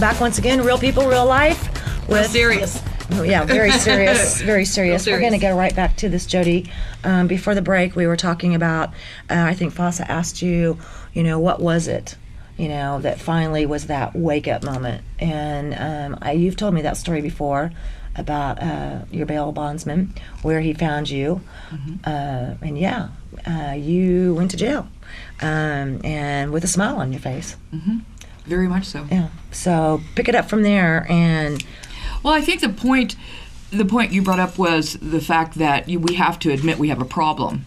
back once again, Real People, Real Life. We're serious. Yeah, very serious, very serious. We're going to go right back to this, Jody. Before the break, we were talking about, I think Fossa asked you, what was it, that finally was that wake-up moment. And you've told me that story before about your bail bondsman, where he found you. Mm-hmm. And you went to jail, and with a smile on your face. Mm-hmm. Very much so. Yeah. So pick it up from there. And well, I think the point you brought up was the fact that we have to admit we have a problem.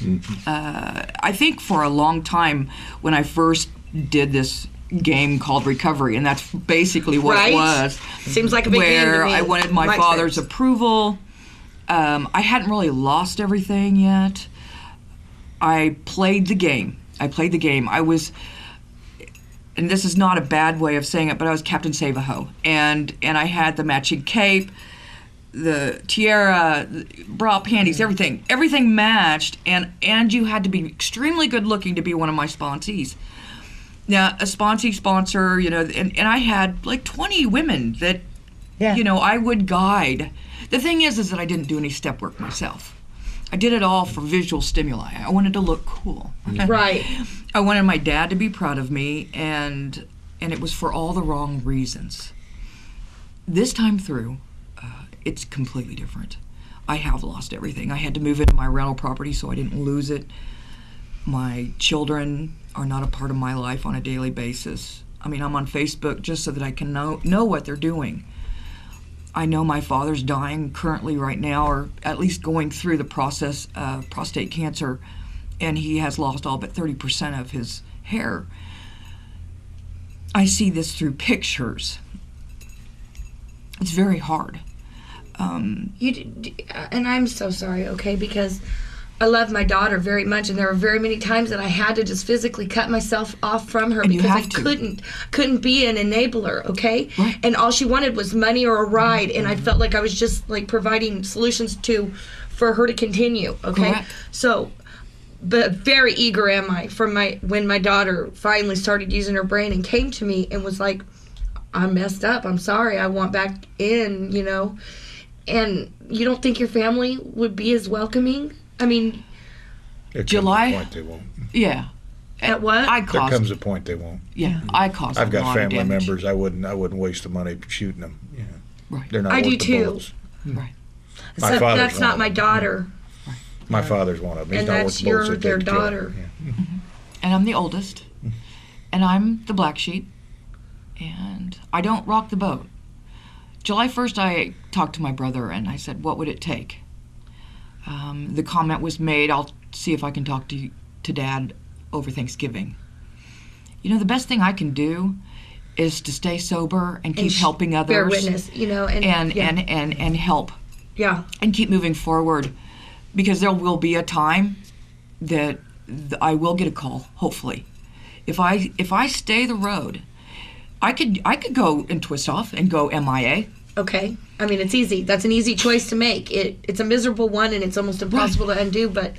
Mm-hmm. I think for a long time when I first did this game called recovery, and that's basically what it was. Seems like a big game to me. Where I wanted my father's approval. I hadn't really lost everything yet. I played the game. I was, and this is not a bad way of saying it, but I was Captain Save-A-Ho. And I had the matching cape, the tiara, the bra, panties, everything. Everything matched, and you had to be extremely good looking to be one of my sponsees. Now, a sponsor, and I had like 20 women that, I would guide. The thing is that I didn't do any step work myself. I did it all for visual stimuli. I wanted to look cool. Right. I wanted my dad to be proud of me, and it was for all the wrong reasons. This time through, it's completely different. I have lost everything. I had to move into my rental property so I didn't lose it. My children are not a part of my life on a daily basis. I mean, I'm on Facebook just so that I can know what they're doing. I know my father's dying currently right now, or at least going through the process of prostate cancer, and he has lost all but 30% of his hair. I see this through pictures. It's very hard. And I'm so sorry, okay, because I love my daughter very much, and there were very many times that I had to just physically cut myself off from her because I couldn't be an enabler, okay? Right. And all she wanted was money or a ride, and I felt like I was just like providing solutions for her to continue, okay? Correct. So, but very eager am I when my daughter finally started using her brain and came to me and was like, I messed up, I'm sorry, I want back in, And you don't think your family would be as welcoming? I mean, July. There comes a point they won't. Yeah. At what? There comes a point they won't. Yeah, I caused. I've got family damage. members. I wouldn't waste the money shooting them. Yeah. Right. They're not I worth do the too. bullets. Right. My father's That's one not of my them. daughter. Right. My father's one of them. He's And not that's worth the bullets. their They'd kill him. daughter. Yeah. Mm-hmm. And I'm the oldest, and I'm the black sheep, and I don't rock the boat. July 1st, I talked to my brother, and I said, what would it take? The comment was made, I'll see if I can talk to Dad over Thanksgiving. The best thing I can do is to stay sober and keep helping others. Bear witness, and help. Yeah. And keep moving forward, because there will be a time that I will get a call, hopefully. If I stay the road, I could go and twist off and go MIA. Okay. I mean, it's easy. That's an easy choice to make. It's a miserable one, and it's almost impossible to undo, but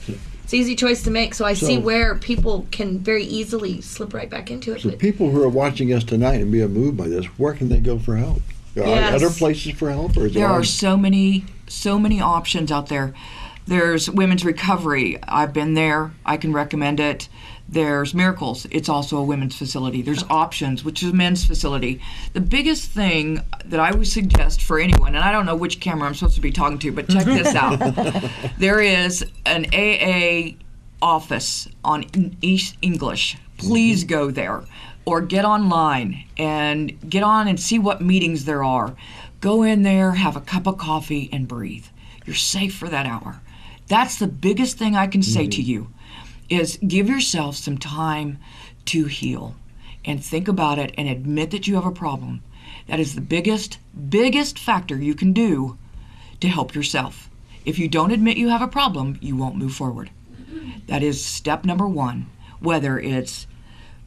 it's an easy choice to make. So I see where people can very easily slip right back into it. So people who are watching us tonight and being moved by this, where can they go for help? Are other places for help? Or there are so many options out there. There's Women's Recovery. I've been there. I can recommend it. There's Miracles. It's also a women's facility. There's Options, which is a men's facility. The biggest thing that I would suggest for anyone, and I don't know which camera I'm supposed to be talking to, but check this out. There is an AA office on East English. Please go there, or get online and get on and see what meetings there are. Go in there, have a cup of coffee, and breathe. You're safe for that hour. That's the biggest thing I can say to you, is give yourself some time to heal and think about it and admit that you have a problem. That is the biggest factor you can do to help yourself. If you don't admit you have a problem, you won't move forward. That is step number one, whether it's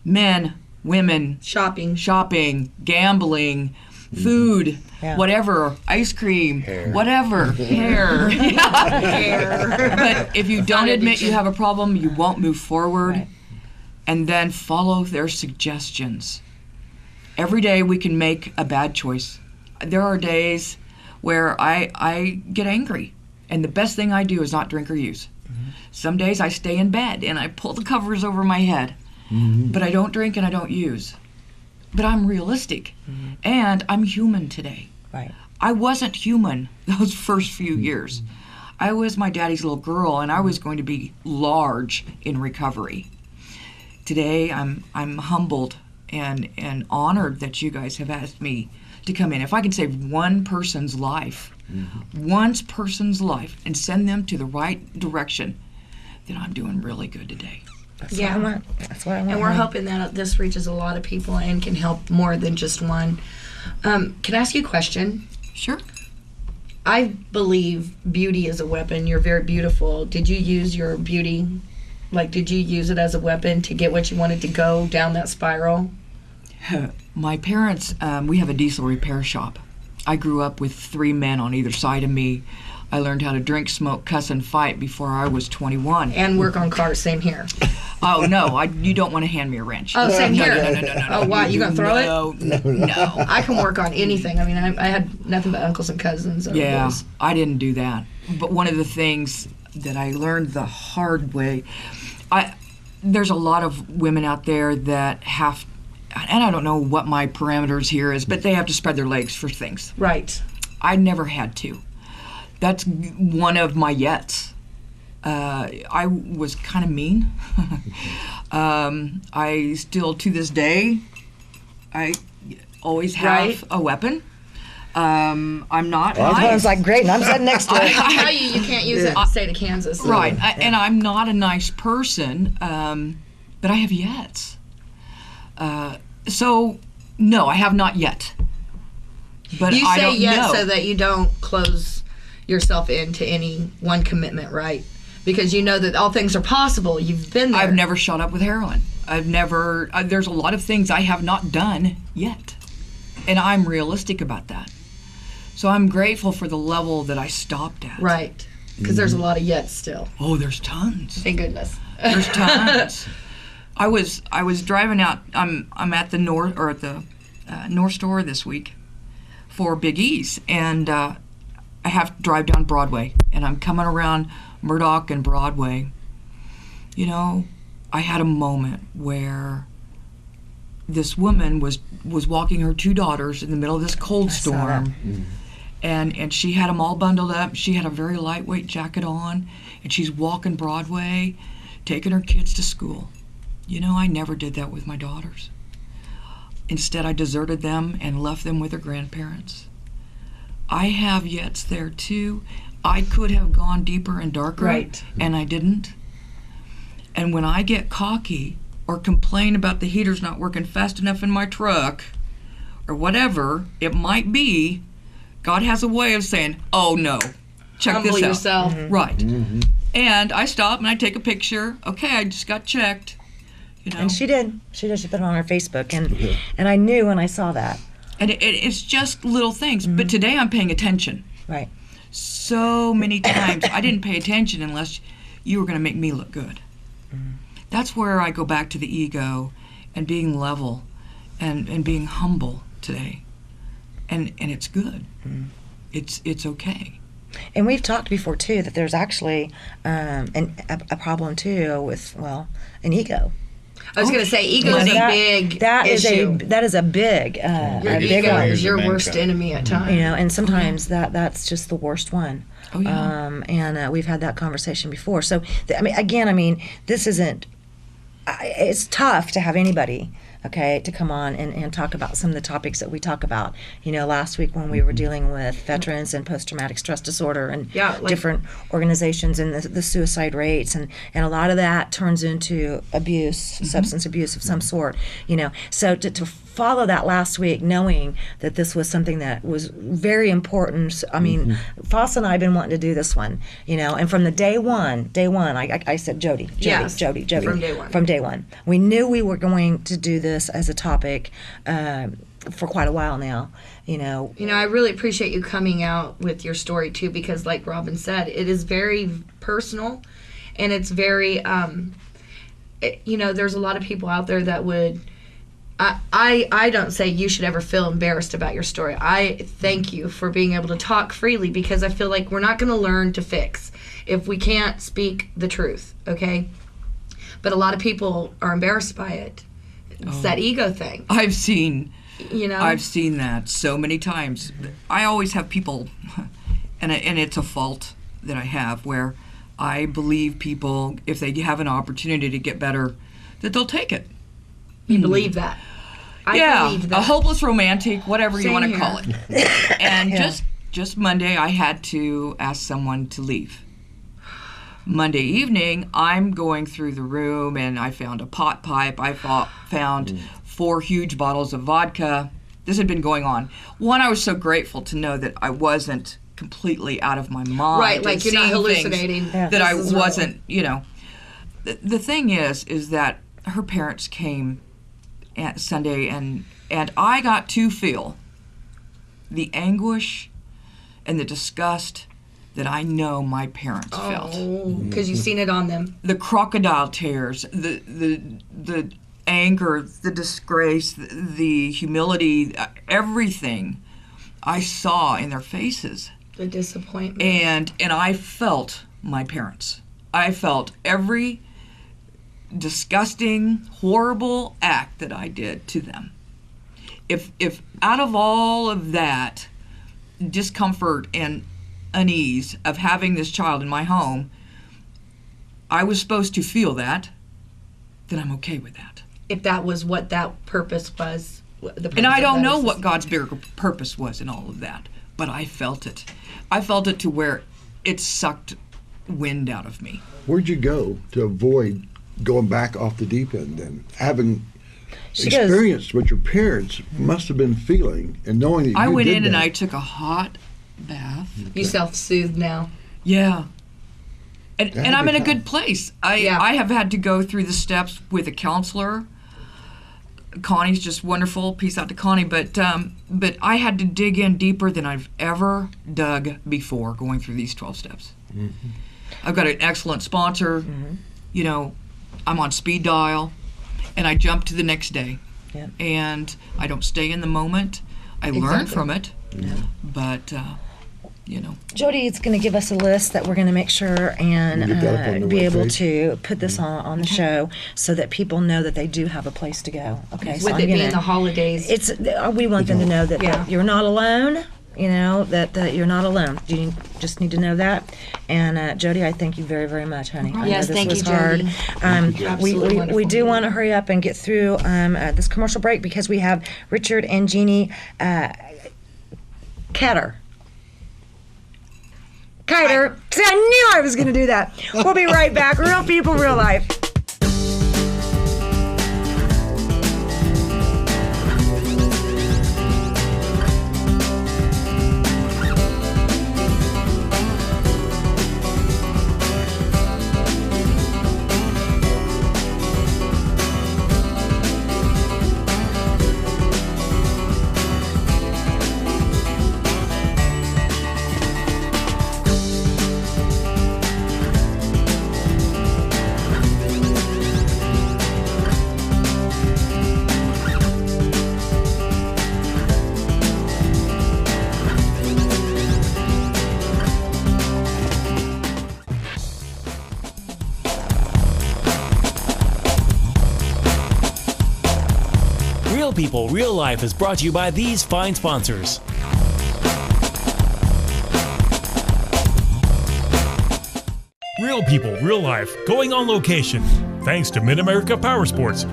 men, women, shopping, gambling, food, whatever, ice cream, whatever, hair. Hair. But if you don't admit you have a problem, you won't move forward. Right. And then follow their suggestions. Every day we can make a bad choice. There are days where I get angry, and the best thing I do is not drink or use. Some days I stay in bed and I pull the covers over my head, but I don't drink and I don't use. But I'm realistic, and I'm human today. Right. I wasn't human those first few years. I was my daddy's little girl, and I was going to be large in recovery. Today, I'm humbled and honored that you guys have asked me to come in. If I can save one person's life, and send them to the right direction, then I'm doing really good today. That's what I want. That's what I want. And we're hoping that this reaches a lot of people and can help more than just one. Can I ask you a question? Sure. I believe beauty is a weapon. You're very beautiful. Did you use your beauty, did you use it as a weapon to get what you wanted to go down that spiral? My parents, we have a diesel repair shop. I grew up with 3 men on either side of me. I learned how to drink, smoke, cuss, and fight before I was 21. And work on cars, same here. Oh, no, you don't want to hand me a wrench. Oh, same here. No. Oh, why? You gonna throw it? No. I can work on anything. I mean, I had nothing but uncles and cousins. Yeah, boys. I didn't do that. But one of the things that I learned the hard way, there's a lot of women out there that have, and I don't know what my parameters here is, but they have to spread their legs for things. Right. I never had to. That's one of my yets. I was kind of mean. I still, to this day, I always have a weapon. I'm not I nice. was like, great, and I'm sitting next to it. I tell you can't use it in the state of Kansas. Right, and I'm not a nice person, but I have yets. So, no, I have not yet. But You I say don't yes know. so that you don't close yourself into any one commitment, right? Because you know that all things are possible. You've been there. I've never shot up with heroin. I've never, there's a lot of things I have not done yet. And I'm realistic about that. So I'm grateful for the level that I stopped at. Right. Because there's a lot of yet still. Oh, there's tons. Thank goodness. There's tons. I was driving out. I'm at the North Store this week for Big E's, and I have to drive down Broadway, and I'm coming around Murdoch and Broadway. You know, I had a moment where this woman was walking her 2 daughters in the middle of this cold storm, and she had them all bundled up. She had a very lightweight jacket on, and she's walking Broadway, taking her kids to school. You know, I never did that with my daughters. Instead, I deserted them and left them with their grandparents. I have yets there too. I could have gone deeper and darker, Right. and I didn't. And when I get cocky or complain about the heaters not working fast enough in my truck, or whatever it might be, God has a way of saying, oh no, check Humble this out. yourself. Right. And I stop and I take a picture. Okay, I just got checked. You know? And she did. She put it on her Facebook, and I knew when I saw that. And it's just little things. But today I'm paying attention. Right. So many times I didn't pay attention unless you were going to make me look good. That's where I go back to the ego and being level and being humble today. And it's good. It's okay. And we've talked before too that there's actually a problem too with an ego. I was going to say, ego is a big issue. That is a big Your a big ego one. is your Main worst con. enemy at times. You know, and sometimes that's just the worst one. Oh, yeah. And we've had that conversation before. So this isn't. It's tough to have anybody, to come on and talk about some of the topics that we talk about. You know, last week when we were dealing with veterans and post-traumatic stress disorder and different organizations and the suicide rates, and a lot of that turns into abuse, substance abuse of some sort. You know, so to follow that last week, knowing that this was something that was very important. I mean, Foss and I have been wanting to do this one, and from the day one, I said, Jody, from day one. We knew we were going to do this as a topic for quite a while now, I really appreciate you coming out with your story too, because like Robin said, it is very personal, and it's very, there's a lot of people out there that would I don't say you should ever feel embarrassed about your story. I thank you for being able to talk freely, because I feel like we're not going to learn to fix if we can't speak the truth, okay? But a lot of people are embarrassed by it. It's that ego thing. I've seen that so many times. I always have people, and it's a fault that I have, where I believe people, if they have an opportunity to get better, that they'll take it. You believe that? I believe that. A hopeless romantic, whatever Same you want to here. call it. And just Monday, I had to ask someone to leave. Monday evening, I'm going through the room, and I found a pot pipe. I found 4 huge bottles of vodka. This had been going on. One, I was so grateful to know that I wasn't completely out of my mind. Right, like you're not hallucinating. That I wasn't, The thing is that her parents came at Sunday, and I got to feel the anguish and the disgust that I know my parents felt. Oh, because you've seen it on them. The crocodile tears, the anger, the disgrace, the humility, everything I saw in their faces. The disappointment. And I felt my parents. I felt every disgusting, horrible act that I did to them. If out of all of that discomfort and unease of having this child in my home, I was supposed to feel that, then I'm okay with that. If that was what that purpose was. And I don't know what God's bigger purpose was in all of that, but I felt it. I felt it to where it sucked wind out of me. Where'd you go to avoid going back off the deep end then? Having experienced what your parents must have been feeling and knowing that I you went did in that. and I took a hot bath. You self-soothed now. Yeah. And That'd I'm be in a tough. good place. I have had to go through the steps with a counselor. Connie's just wonderful. Peace out to Connie. But I had to dig in deeper than I've ever dug before going through these 12 steps. Mm-hmm. I've got an excellent sponsor. Mm-hmm. I'm on speed dial, and I jump to the next day. Yeah. And I don't stay in the moment. I learn from it. Yeah. But, Jody is going to give us a list that we're going to make sure and Get that up on the be able webpage. to put this on the show so that people know that they do have a place to go. Okay, With it being the holidays. We want them to know that, Yeah. that you're not alone. That you're not alone. You just need to know that. And Jody, I thank you very, very much, honey. I Yes, know this thank was you, hard. Jody. Absolutely We wonderful. do want to hurry up and get through this commercial break because we have Richard and Jeannie Kiter. See, I knew I was going to do that. We'll be right back. Real people, real life. Real People, Real Life is brought to you by these fine sponsors. Real People, Real Life, going on location. Thanks to Mid-America Power Sports.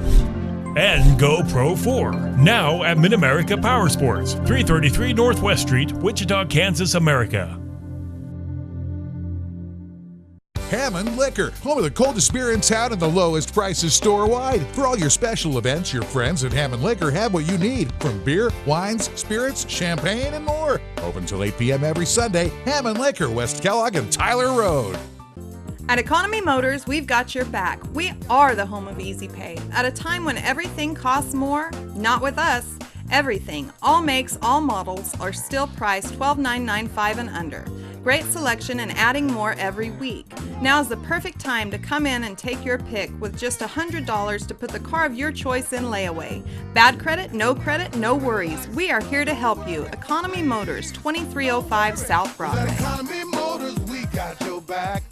And Go Pro 4, now at Mid-America Power Sports, 333 Northwest Street, Wichita, Kansas, America. Hammond Liquor, home of the coldest beer in town and the lowest prices store-wide. For all your special events, your friends at Hammond Liquor have what you need, from beer, wines, spirits, champagne, and more. Open till 8 p.m. every Sunday. Hammond Liquor, West Kellogg and Tyler Road. At Economy Motors, we've got your back. We are the home of easy pay. At a time when everything costs more, not with us. Everything, all makes, all models are still priced $12,995 and under. Great selection and adding more every week. Now is the perfect time to come in and take your pick with just $100 to put the car of your choice in layaway. Bad credit, no worries. We are here to help you. Economy Motors, 2305 South Broadway. Economy Motors, we got your back.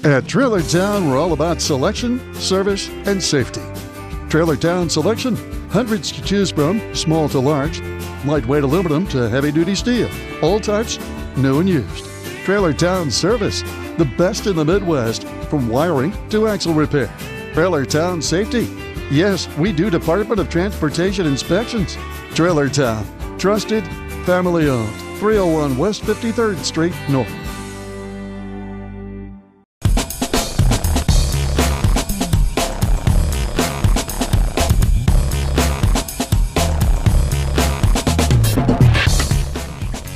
At Trailer Town, we're all about selection, service, and safety. Trailer Town Selection, hundreds to choose from, small to large, lightweight aluminum to heavy-duty steel, all types, new and used. Trailer Town Service, the best in the Midwest, from wiring to axle repair. Trailer Town Safety, yes, we do Department of Transportation inspections. Trailer Town, trusted, family-owned, 301 West 53rd Street North.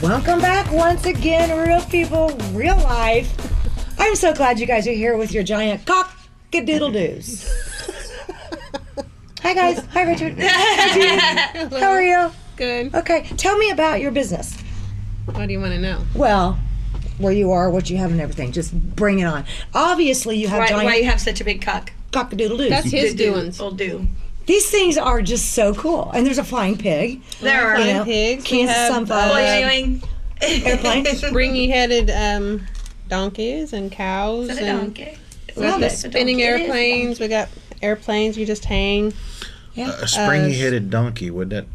Welcome back once again, real people, real life. I'm so glad you guys are here with your giant cock-a-doodle-doos. Hi, guys. Hi, Richard. Hi, Judy. How are you? Good. Okay, tell me about your business. What do you want to know? Well, where you are, what you have, and everything. Just bring it on. Obviously, you have Why you have such a big cock-a-doodle-doos. That's his doings. Will do. These things are just so cool. And there's a flying pig. There are flying pigs. Kansas sunflowers. Airplanes. Springy-headed donkeys and cows. Is that a donkey? We got the spinning airplanes. We got airplanes you just hang. Yeah. A springy-headed donkey, would that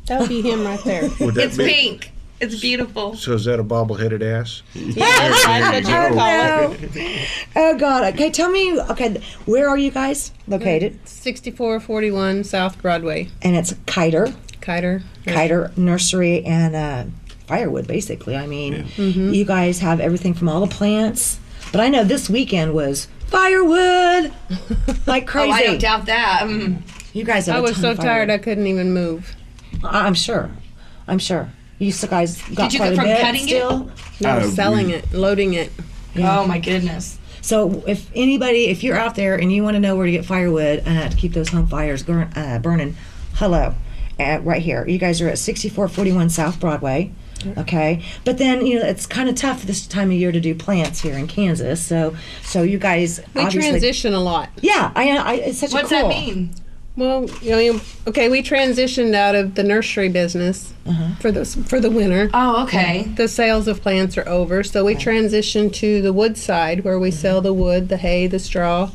would be him right there. would that It's be? pink. It's beautiful. So is that a bobble-headed ass? Yes, that's what you would call it. No. Oh, God. Okay, tell me, where are you guys located? 6441 South Broadway. And it's Kiter Nursery and firewood, basically. I mean, you guys have everything from all the plants. But I know this weekend was firewood like crazy. Oh, I don't doubt that. You guys have I a was ton so of tired firewood. I couldn't even move. I'm sure. You guys got Did you quite go a from bit cutting it? still? No, selling it, loading it. Yeah. Oh my goodness. So if you're out there and you want to know where to get firewood to keep those home fires burning, hello, right here. You guys are at 6441 South Broadway. Okay, but then it's kind of tough this time of year to do plants here in Kansas. So you guys We obviously transition a lot. Yeah, it's such What's a cool. that mean? Well, we transitioned out of the nursery business for the winter. Oh, okay. The sales of plants are over, so we transitioned to the wood side where we sell the wood, the hay, the straw.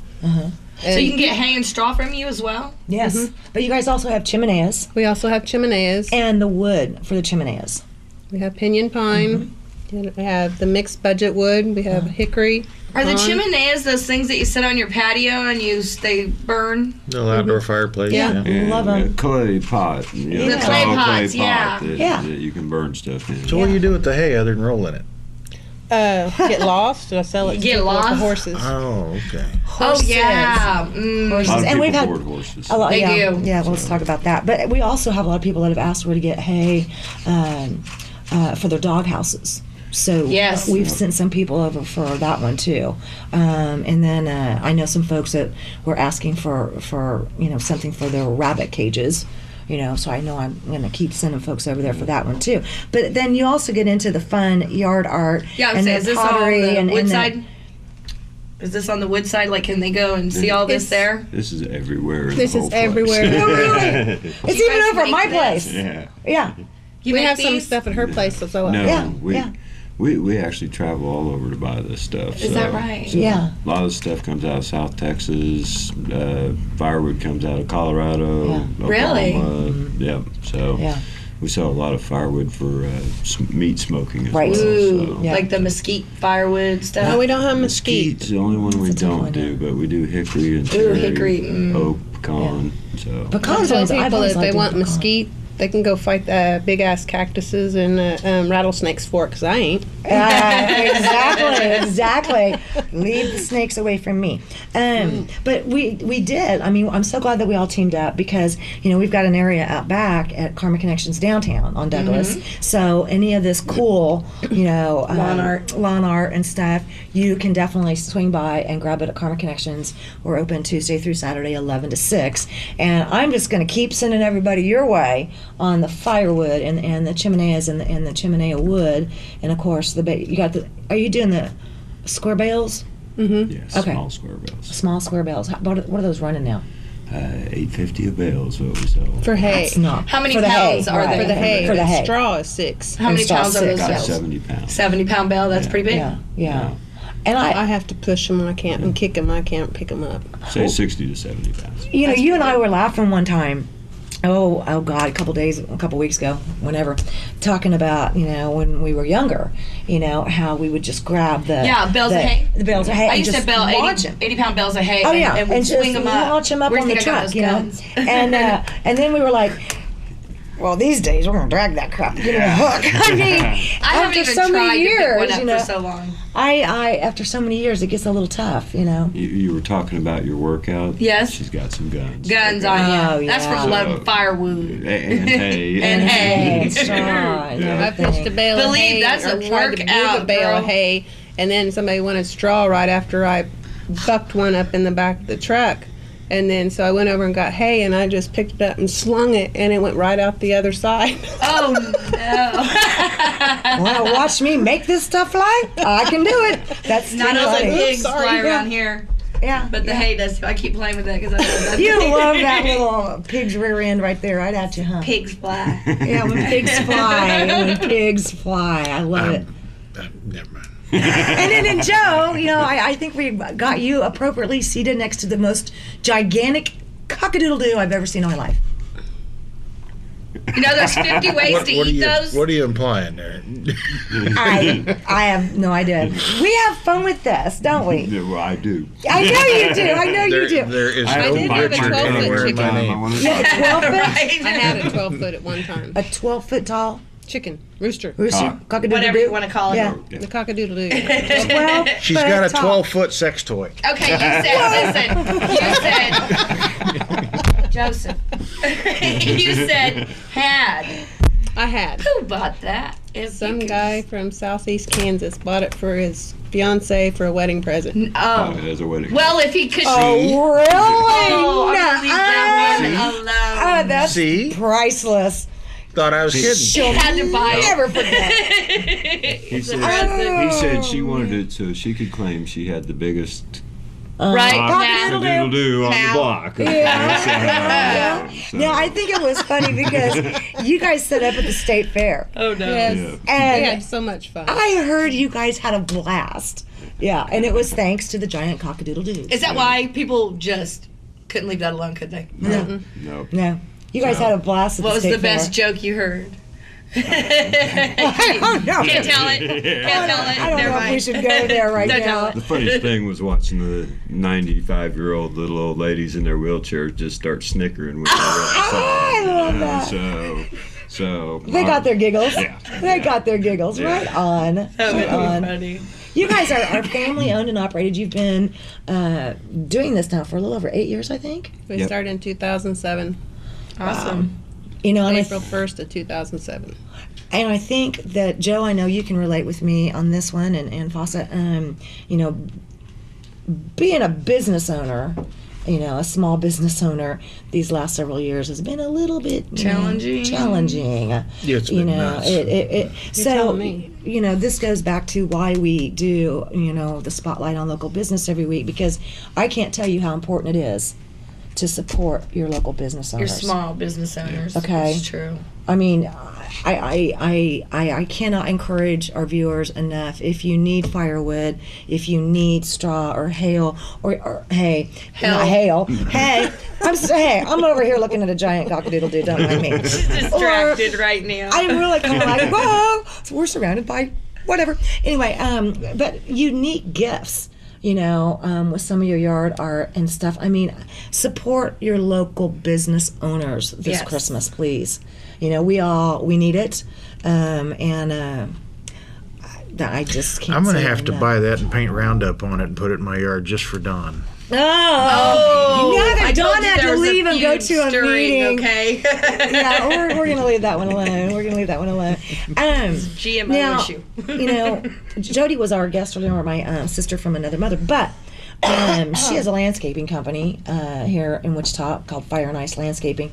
So you can get hay and straw from you as well? Yes, but you guys also have chimeneas. We also have chimeneas. And the wood for the chimeneas. We have pinyon pine. And we have the mixed budget wood. We have hickory. Are the chimeneas those things that you sit on your patio and they burn? Little outdoor fireplace. Yeah. Love 'em. Clay pot. The clay pots, yeah. That you can burn stuff in. So what do you do with the hay other than rolling it? Get lost. And I sell it to Get people with the lost? horses. Oh, okay. Horses. Oh, yeah. A lot of And we've people had hoard horses. a lot. They Yeah, do. yeah. Well, let's talk about that. But we also have a lot of people that have asked where to get hay for their dog houses. So Yes. we've sent some people over for that one too. And then I know some folks that were asking for something for their rabbit cages. So I know I'm going to keep sending folks over there for that one too. But then you also get into the fun yard art and is the this on pottery the and wood the, side? Is this on the wood side? Like, can they go and see all this there? This is everywhere. in This the is whole place. everywhere. Oh, really? It's You even guys over at make my this? place. Yeah. Yeah. You We make have some these? stuff at her place as well. No, Yeah, we, yeah. we actually travel all over to buy this stuff. Is that right? Yeah. A lot of the stuff comes out of South Texas. Firewood comes out of Colorado. Yeah. Oklahoma. Really? Yep. So Yeah. we sell a lot of firewood for meat smoking as Right. well. Ooh, So. Yeah. like the mesquite firewood stuff? No, we don't have mesquite. Mesquite's the only one we That's a tough don't one, do, yeah. but we do hickory and Ooh, cherry, hickory, oak, pecan. So Pecans I tell always, I've people always if they liked want pecan. mesquite, they can go fight big ass cactuses and rattlesnakes for it, because I ain't. Exactly. Leave the snakes away from me. But we did. I mean, I'm so glad that we all teamed up because we've got an area out back at Karma Connections downtown on Douglas. So any of this cool, lawn art and stuff, you can definitely swing by and grab it at Karma Connections. We're open Tuesday through Saturday, 11 to 6. And I'm just going to keep sending everybody your way on the firewood and the chimeneas and the chimenea wood, and of course you got the. Are you doing the square bales? Mm-hmm. Yes, Okay. small square bales. Small square bales. What are those running now? $8.50 a bale is what we sell. For hay. That's not. How many for the pounds hay, are right. they? For the hay. For the hay. Straw is 6. How many Install pounds are those six. bales? 70 pounds. 70-pound bale. That's pretty big. Yeah. And I have to push them. I can't and kick them. I can't pick them up. Say 60 to 70 pounds. you know, you and I were laughing one time. Oh God, a couple weeks ago, whenever, talking about, you know, when we were younger, you know, how we would just grab bales of hay. The bales of hay. I and used to just bale launch 80-pound bales of hay. Oh yeah, and we'd swing them up. launch them up Where do on you the think I got truck, those you know. guns? And then we were like, well, these days we're gonna drag that crap, give me a hook. I mean, I haven't after even so tried many to pick years, one up you know, for so long. I after so many years, it gets a little tough, you know. You were talking about your workout. Yes. She's got some guns. Guns Okay. on Oh, you. That's yeah. from loading firewood. And hay. And hay. And straw and Yeah. I pitched a bale of Believe hay that's or a tried to move workout, a bale of girl. hay, and then somebody wanted straw right after I bucked one up in the back of the truck. And then so I went over and got hay, and I just picked it up and slung it, and it went right out the other side. Oh no! Want to watch me make this stuff fly? I can do it. That's Not too all the funny. pigs sorry. fly around Yeah. here, Yeah, but the yeah. hay does. I keep playing with that because I love that. You love that little pig's rear end right there, right at you, huh? Pigs fly. Yeah, when pigs fly. When pigs fly. I love it. Never mind. And then in Joe, you know, I think we got you appropriately seated next to the most gigantic cockadoodle-doo I've ever seen in my life. You know, there's 50 ways to eat those. What are you implying there? I have no idea. We have fun with this, don't we? Yeah, well, I do. I know you do. I know you do. There is I no did have a Richard 12-foot anywhere in my chicken. name. Yeah, 12 foot? Right. I had a 12-foot at one time. A 12-foot tall Chicken, rooster, rooster, cockadoodle-doo. Whatever you want to call it. Yeah. the cockadoodle-doo. 12 She's foot got a tall. 12-foot sex toy. Okay, you said, Joseph, you said had. I had. Who bought that? Some guy from southeast Kansas bought it for his fiance for a wedding present. Oh. It is a wedding. Well, if he could. Oh, really? Oh, I'm gonna leave that one alone. Oh, that's See? priceless. Thought I was kidding. She had to buy it. Never forget. He said she wanted it so she could claim she had the biggest Right now. cockadoodle-doo on the block. Yeah. So- Now, I think it was funny because you guys set up at the state fair. Oh no. Yes. Yeah. And We had so much fun. I heard you guys had a blast. Yeah, and it was thanks to the giant cockadoodle-doo. Is that why people just couldn't leave that alone? Could they? No, No. no. You guys had a blast at What the was state the best fair. joke you heard? I don't know. Can't tell it. Can't tell it. I don't Never know if we mind. should go there right Don't now. tell it. The funniest thing was watching the 95-year-old little old ladies in their wheelchairs just start snickering when they were outside. I love that. So They got their giggles. Yeah. They got their giggles. Yeah. Right on. That Right would on. be funny. You guys are family owned and operated. You've been doing this now for a little over 8 years, I think. We Yep. started in 2007, Awesome. You know, and April 1st of 2007. And I think that, Joe, I know you can relate with me on this one, and Fossa, you know, being a business owner, you know, a small business owner, these last several years has been a little bit Challenging. Challenging. Yeah, it's You been know, nuts. so, telling me. you know, this goes back to why we do, you know, the Spotlight on Local Business every week, because I can't tell you how important it is to support your local business Your owners. small business owners. Okay. It's true. I mean, I cannot encourage our viewers enough. If you need firewood, if you need straw or hail or hay, not hail, hay. I'm over here looking at a giant cockadoodle-doo. Don't mind me. She's distracted right now. I'm really kind of like, whoa. So we're surrounded by whatever. Anyway, but unique gifts. You know, with some of your yard art and stuff. I mean, support your local business owners this Yes. Christmas, please. You know, we need it, and I just can't. I'm going to say have to enough. buy that and paint Roundup on it and put it in my yard just for Dawn. Oh, I now that told Dawn you had there to was leave and go feud to a stirring, meeting. Okay. Yeah, we're going to leave that one alone. We're going to leave that one alone. GMO now, issue. You know, Jody was our guest earlier, or my sister from another mother, but She has a landscaping company here in Wichita called Fire and Ice Landscaping.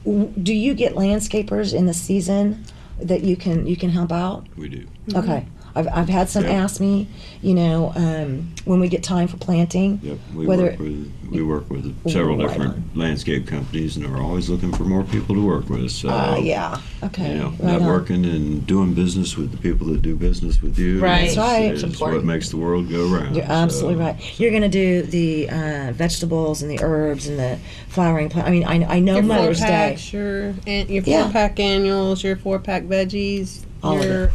Do you get landscapers in the season that you can help out? We do. Okay. I've had some ask me, when we get time for planting. Yep, we work with several different landscape companies, and are always looking for more people to work with. So yeah, okay. Networking and doing business with the people that do business with you. Right, is what makes the world go round. You're absolutely right. You're going to do the vegetables and the herbs and the flowering plant. I mean, I know your Mother's Day. Your 4-pack annuals, your 4-pack veggies. Your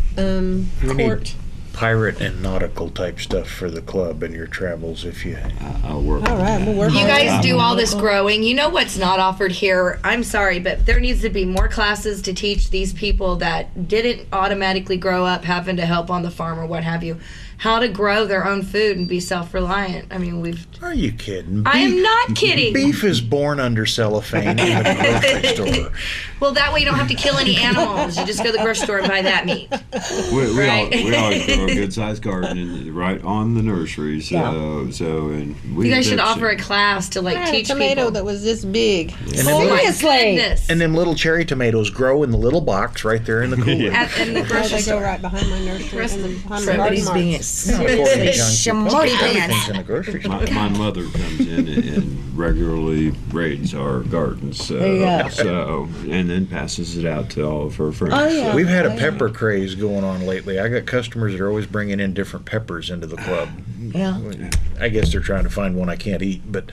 quart. Pirate and nautical type stuff for the club and your travels if you. I'll work. All right, we'll work. You guys do all this growing. You know what's not offered here? I'm sorry, but there needs to be more classes to teach these people that didn't automatically grow up having to help on the farm or what have you, how to grow their own food and be self-reliant. I mean, Are you kidding? I am not kidding. Beef is born under cellophane in the grocery store. Well, that way you don't have to kill any animals. You just go to the grocery store and buy that meat. We always grow a good-sized garden right on the nursery. And you guys should offer a class to teach a tomato people. That was this big. Seriously. And them little cherry tomatoes grow in the little box right there in the cooler. In the grocery They store. go right behind my nursery. Somebody's being smarty pants. In the grocery store. My mother comes in and regularly raids our gardens, and then passes it out to all of her friends. Oh, yeah. We've had a pepper craze going on lately. I got customers that are always bringing in different peppers into the club. Yeah. I guess they're trying to find one I can't eat, but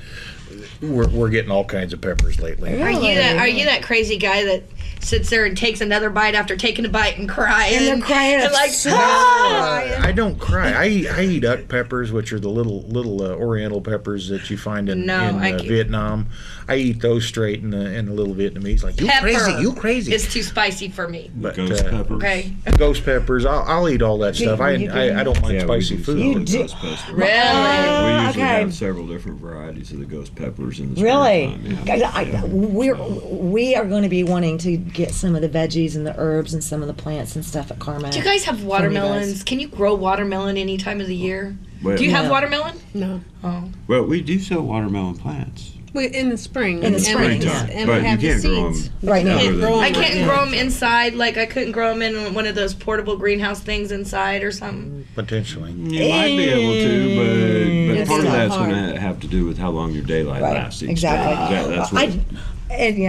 we're getting all kinds of peppers lately. Are you that crazy guy that sits there and takes another bite after taking a bite and crying? And they're crying. And I don't cry. I eat duck peppers, which are the little oriental peppers that you find in Vietnam. I eat those straight in the little Vietnamese. Like, you crazy. It's too spicy for me. But, ghost peppers. Okay. Ghost peppers. I'll eat all that stuff. I don't mind spicy food. You do. Ghost peppers. Really? We usually have several different varieties of the ghost peppers in the springtime. Really? We are going to be wanting to get some of the veggies and the herbs and some of the plants and stuff at Carmel. Do you guys have watermelons? Can you grow watermelon any time of the year? Do you have watermelon? No. Oh. Well, we do sell watermelon plants. In the spring. In the spring, and but we have you can't the grow seeds. them right now. I can't grow them inside. Like, I couldn't grow them in one of those portable greenhouse things inside or something. Potentially. You might be able to, but part of that's going to have to do with how long your daylight lasts. Exactly. That's what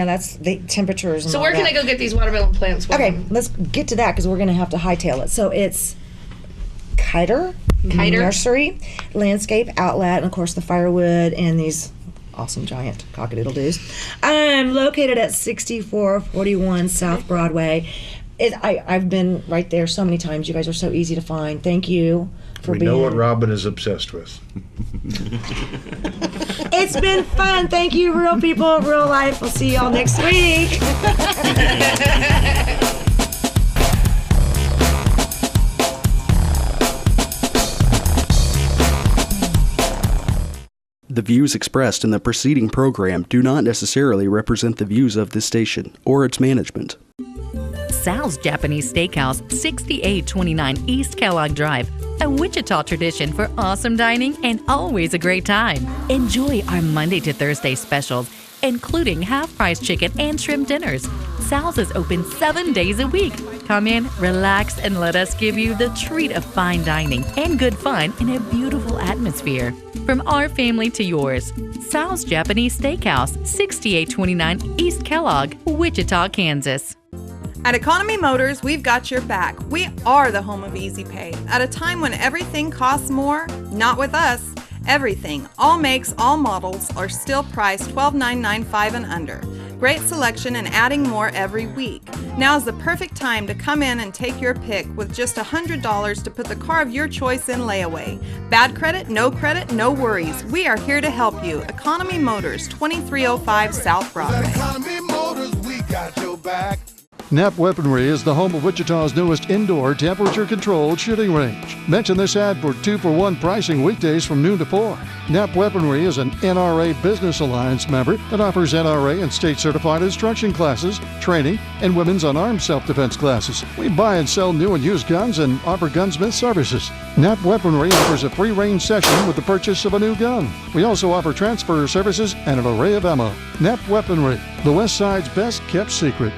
that's the temperatures. And So all where can that. I go get these watermelon plants? Okay, let's get to that because we're going to have to hightail it. So it's Kiter Nursery, Landscape Outlet, and of course the firewood and these awesome giant cock-a-doodle-doos. I'm located at 6441 South Broadway. I've been right there so many times. You guys are so easy to find. Thank you for being. We know what Robin is obsessed with. It's been fun. Thank you, real people, real life. We'll see y'all next week. The views expressed in the preceding program do not necessarily represent the views of this station or its management. Sal's Japanese Steakhouse, 6829 East Kellogg Drive, a Wichita tradition for awesome dining and always a great time. Enjoy our Monday to Thursday specials, including half-price chicken and shrimp dinners. Sal's is open 7 days a week. Come in, relax, and let us give you the treat of fine dining and good fun in a beautiful atmosphere. From our family to yours, Sal's Japanese Steakhouse, 6829 East Kellogg, Wichita, Kansas. At Economy Motors, we've got your back. We are the home of Easy Pay. At a time when everything costs more, not with us. Everything, all makes, all models are still priced $12,995 and under. Great selection and adding more every week. Now is the perfect time to come in and take your pick with just $100 to put the car of your choice in layaway. Bad credit, no worries. We are here to help you. Economy Motors, 2305 South Broadway. Economy Motors, we got your back. Knapp Weaponry is the home of Wichita's newest indoor temperature-controlled shooting range. Mention this ad for 2-for-1 pricing weekdays from noon to 4. Knapp Weaponry is an NRA Business Alliance member that offers NRA and state-certified instruction classes, training, and women's unarmed self-defense classes. We buy and sell new and used guns and offer gunsmith services. Knapp Weaponry offers a free range session with the purchase of a new gun. We also offer transfer services and an array of ammo. Knapp Weaponry, the West Side's best kept secret.